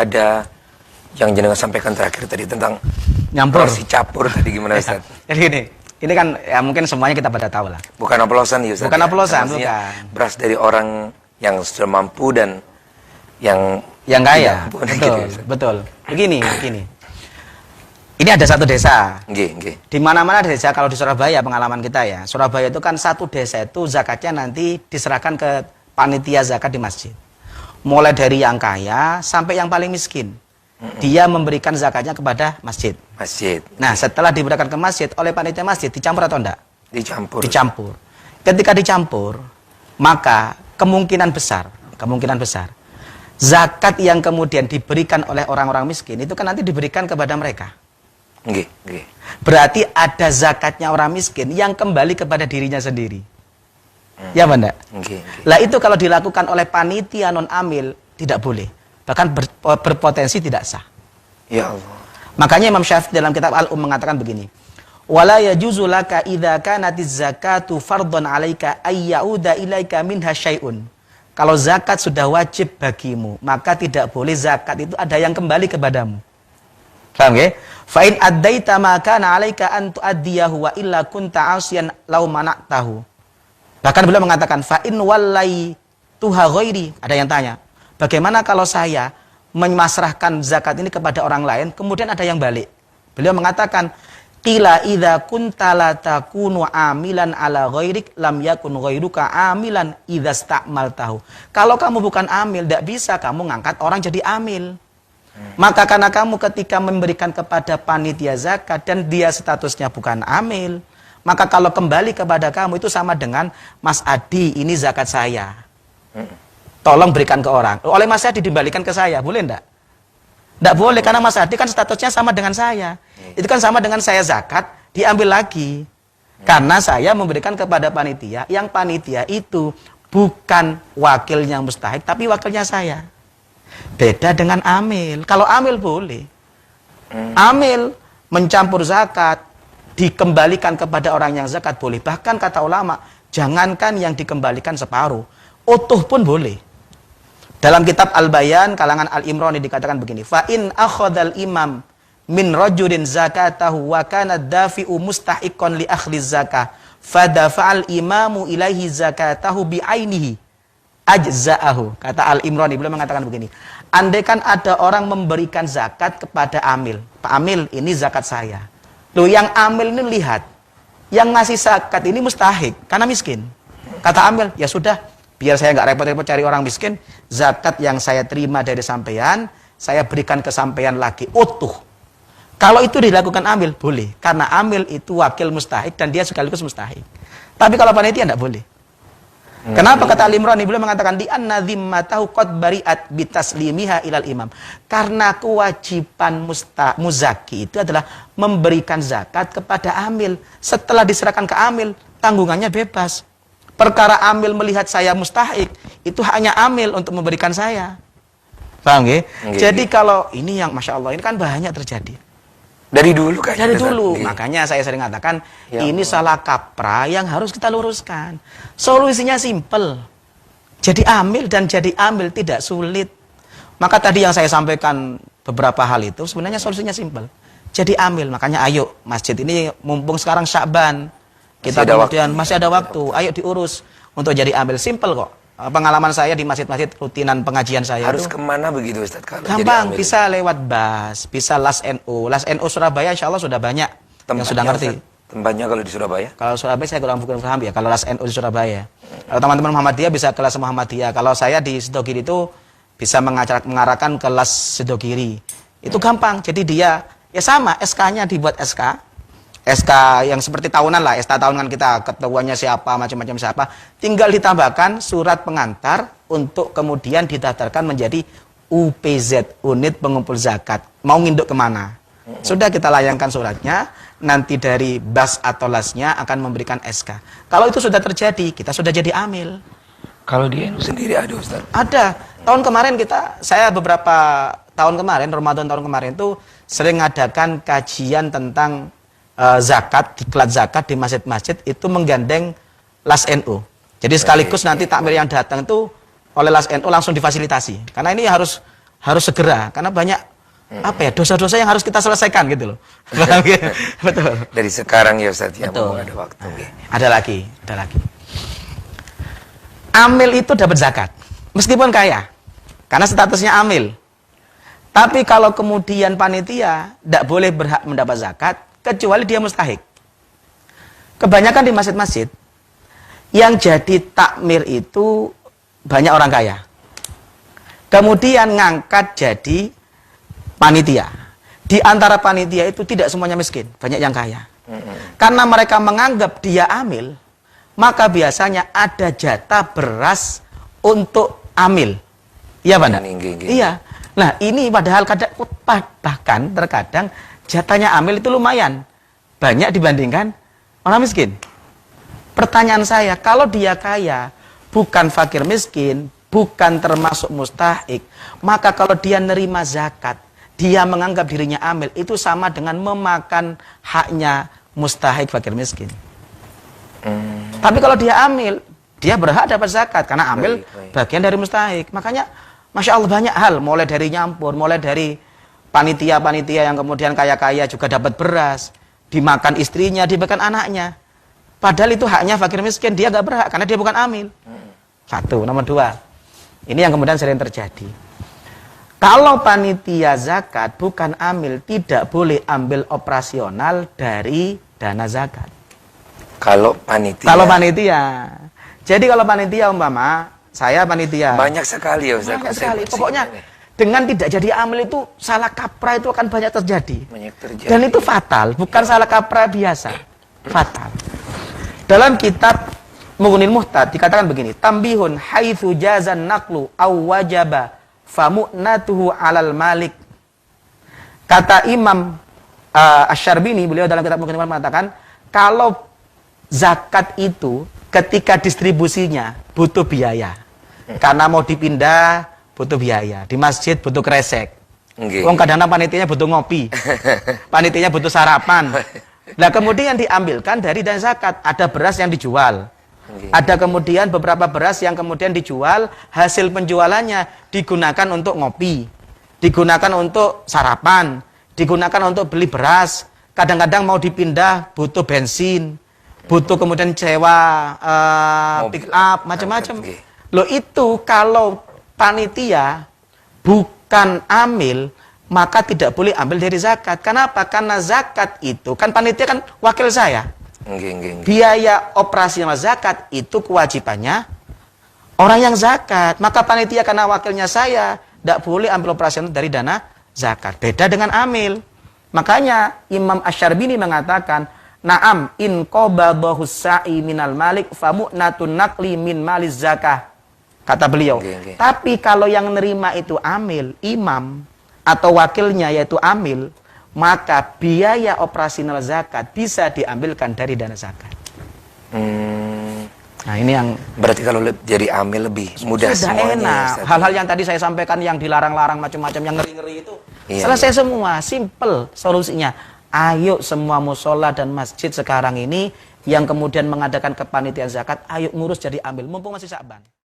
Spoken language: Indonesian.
ada yang jenengan sampaikan terakhir tadi tentang nyampur si capur tadi gimana Ustaz? Jadi ini kan ya mungkin semuanya kita pada tahu lah. Bukan oplosan ya Ustaz? Bukan oplosan, bukan. Beras dari orang yang sudah mampu dan yang kaya. Betul, gitu, betul. Begini. Ini ada satu desa. Di mana-mana desa, kalau di Surabaya pengalaman kita ya. Surabaya itu kan satu desa itu zakatnya nanti diserahkan ke panitia zakat di masjid. Mulai dari yang kaya sampai yang paling miskin. Dia memberikan zakatnya kepada masjid. Nah, setelah diberikan ke masjid oleh panitia masjid, dicampur atau enggak? Dicampur. Ketika dicampur, maka kemungkinan besar zakat yang kemudian diberikan oleh orang-orang miskin itu kan nanti diberikan kepada mereka. Berarti ada zakatnya orang miskin yang kembali kepada dirinya sendiri. Ya, Banda? Lah itu kalau dilakukan oleh panitia non amil tidak boleh. Bahkan berpotensi tidak sah. Ya Allah. Makanya Imam Syafi'i dalam kitab Al-Um mengatakan begini. Wala yajuzu laka idza kanatiz zakatu fardhan 'alaika ay ya'uda ilaika minha syai'un. Kalau zakat sudah wajib bagimu, maka tidak boleh zakat itu ada yang kembali kepadamu. Paham nggih? Fa in addaita ma kana 'alaika an tu'addiyahu wa illa kunta 'asiyan law mana'tahu. Bahkan beliau mengatakan fa in wallai tuha ghairi. Ada yang tanya, bagaimana kalau saya memasrahkan zakat ini kepada orang lain, kemudian ada yang balik? Beliau mengatakan, qila idza kunta la takunu amilan ala ghairik lam yakun ghairuka amilan idza sta'maltahu. Kalau kamu bukan amil, tidak bisa kamu ngangkat orang jadi amil. Maka karena kamu ketika memberikan kepada panitia zakat dan dia statusnya bukan amil, maka kalau kembali kepada kamu itu sama dengan Mas Adi, ini zakat saya. Tolong berikan ke orang. Oleh Mas Adi dibalikan ke saya, boleh enggak? Enggak boleh, karena Mas Adi kan statusnya sama dengan saya. Itu kan sama dengan saya zakat, diambil lagi. Karena saya memberikan kepada panitia, yang panitia itu bukan wakilnya mustahik, tapi wakilnya saya. Beda dengan amil. Kalau amil boleh. Amil mencampur zakat, dikembalikan kepada orang yang zakat boleh. Bahkan kata ulama, jangankan yang dikembalikan separuh, utuh pun boleh. Dalam kitab Al-Bayan kalangan Al-Imrani dikatakan begini, fa in akhadhal imam min rajulin zakatahu wa kana dafi'u mustahiqan li akhli zakah fadafa'al imamu ilaihi zakatahu bi ainihi ajza'ahu. Kata Al-Imrani beliau mengatakan begini, andaikan ada orang memberikan zakat kepada amil, Pak Amil, ini zakat saya. Loh, yang amil ini lihat, yang ngasih zakat ini mustahik karena miskin. Kata amil, ya sudah, biar saya nggak repot-repot cari orang miskin, zakat yang saya terima dari sampean, saya berikan ke sampean lagi, utuh. Kalau itu dilakukan amil, boleh. Karena amil itu wakil mustahik dan dia sekaligus mustahik. Tapi kalau panitia tidak boleh. Kenapa kata Al-Imrani? Beliau mengatakan, di anna dhimmatahu qad bari'at bitaslimiha ilal imam. Karena kewajiban muzaki itu adalah memberikan zakat kepada amil. Setelah diserahkan ke amil, tanggungannya bebas. Perkara amil melihat saya mustahik, itu hanya amil untuk memberikan saya. Paham nggih? Jadi kalau ini yang Masya Allah, ini kan banyak terjadi. Dari dulu kan? Dari dulu. Makanya saya sering katakan, ya ini salah kaprah yang harus kita luruskan. Solusinya simpel. Jadi amil dan jadi amil tidak sulit. Maka tadi yang saya sampaikan beberapa hal itu sebenarnya solusinya simpel. Jadi amil. Makanya ayo, masjid ini mumpung sekarang Sya'ban, kita kemudian masih ada waktu, ayo diurus untuk jadi amil. Simpel kok. Pengalaman saya di masjid-masjid rutinan pengajian saya harus itu kemana begitu Ustaz? Kalau gampang, bisa lewat BAS, bisa LAS NU. LAS NU Surabaya insya Allah sudah banyak yang sudah ngerti. Tempatnya kalau di Surabaya? Kalau Surabaya saya kurang paham ya, kalau LAS NU di Surabaya. Kalau teman-teman Muhammadiyah bisa ke LAS Muhammadiyah. Kalau saya di Sidogiri itu bisa mengarahkan ke LAS Sidogiri. Itu gampang, jadi dia ya sama, SK-nya dibuat SK yang seperti tahunan lah, SK tahunan kita, ketuanya siapa, macam-macam siapa, tinggal ditambahkan surat pengantar untuk kemudian didaftarkan menjadi UPZ, unit pengumpul zakat. Mau nginduk kemana? Sudah kita layangkan suratnya, nanti dari BAS atau LAS-nya akan memberikan SK. Kalau itu sudah terjadi, kita sudah jadi amil. Kalau di NU sendiri ada Ustaz? Ada. Tahun kemarin saya beberapa tahun kemarin, Ramadan tahun kemarin itu sering ngadakan kajian tentang zakat, diklat zakat di masjid-masjid itu menggandeng LAS NU. Jadi sekaligus nanti takmir yang datang itu oleh LAS NU langsung difasilitasi. Karena ini harus harus segera karena banyak apa ya dosa-dosa yang harus kita selesaikan gitu loh. Betul. Dari sekarang ya Ustaz ya, Betul. ada waktu. Ada lagi. Amil itu dapat zakat meskipun kaya karena statusnya amil. Tapi kalau kemudian panitia tidak boleh berhak mendapat zakat kecuali dia mustahik. Kebanyakan di masjid-masjid yang jadi takmir itu banyak orang kaya. Kemudian ngangkat jadi panitia. Di antara panitia itu tidak semuanya miskin, banyak yang kaya. Karena mereka menganggap dia amil, maka biasanya ada jatah beras untuk amil. Iya, Pak? Iya. Nah, ini padahal bahkan terkadang jatahnya amil itu lumayan banyak dibandingkan orang miskin. Pertanyaan saya, kalau dia kaya, bukan fakir miskin, bukan termasuk mustahik, maka kalau dia nerima zakat, dia menganggap dirinya amil, itu sama dengan memakan haknya mustahik fakir miskin. Tapi kalau dia amil, dia berhak dapat zakat, karena amil bagian dari mustahik. Makanya, Masya Allah banyak hal, mulai dari nyampur, mulai dari panitia-panitia yang kemudian kaya-kaya juga dapat beras, dimakan istrinya, dimakan anaknya. Padahal itu haknya fakir miskin, dia gak berhak karena dia bukan amil. Satu, nomor dua. Ini yang kemudian sering terjadi. Kalau panitia zakat bukan amil, tidak boleh ambil operasional dari dana zakat. Kalau panitia. Kalau panitia. Jadi kalau panitia umpama, saya panitia. Banyak sekali ya Ustaz. Banyak sekali. Pokoknya dengan tidak jadi amil itu salah kaprah itu akan banyak terjadi. Banyak terjadi. Dan itu fatal, bukan salah kaprah biasa. Fatal. Dalam kitab Mughnil Muhtad dikatakan begini, tambihun haitsu jazan naqlu aw wajaba famu'natuhu 'alal malik. Kata Imam Asy-Syarbini, beliau dalam kitab Mughnil Muhtad mengatakan, kalau zakat itu ketika distribusinya butuh biaya. Karena mau dipindah butuh biaya, di masjid butuh kresek. Wong kadang-kadang panitianya butuh ngopi. Panitianya butuh sarapan. Nah, kemudian diambilkan dari dana zakat, ada beras yang dijual. Ada kemudian beberapa beras yang kemudian dijual, hasil penjualannya digunakan untuk ngopi, digunakan untuk sarapan, digunakan untuk beli beras. Kadang-kadang mau dipindah butuh bensin, butuh kemudian sewa pick up, macam-macam. Loh, itu kalau panitia bukan amil, maka tidak boleh ambil dari zakat. Kenapa? Karena zakat itu, kan panitia kan wakil saya. Biaya operasional zakat itu kewajibannya orang yang zakat. Maka panitia karena wakilnya saya, tidak boleh ambil operasional dari dana zakat. Beda dengan amil. Makanya Imam Asy-Syarbini mengatakan, na'am in qabadahu sa'i minal malik famu'natun naqli min maliz zakah. Kata beliau. Tapi kalau yang nerima itu amil, imam, atau wakilnya yaitu amil, maka biaya operasional zakat bisa diambilkan dari dana zakat. Nah, ini yang berarti kalau jadi amil lebih mudah sudah semuanya. Enak. Hal-hal yang tadi saya sampaikan yang dilarang-larang macam-macam yang ngeri-ngeri itu selesai semua, simple solusinya. Ayo semua musola dan masjid sekarang ini yang kemudian mengadakan kepanitiaan zakat, ayo ngurus jadi amil mumpung masih Sya'ban.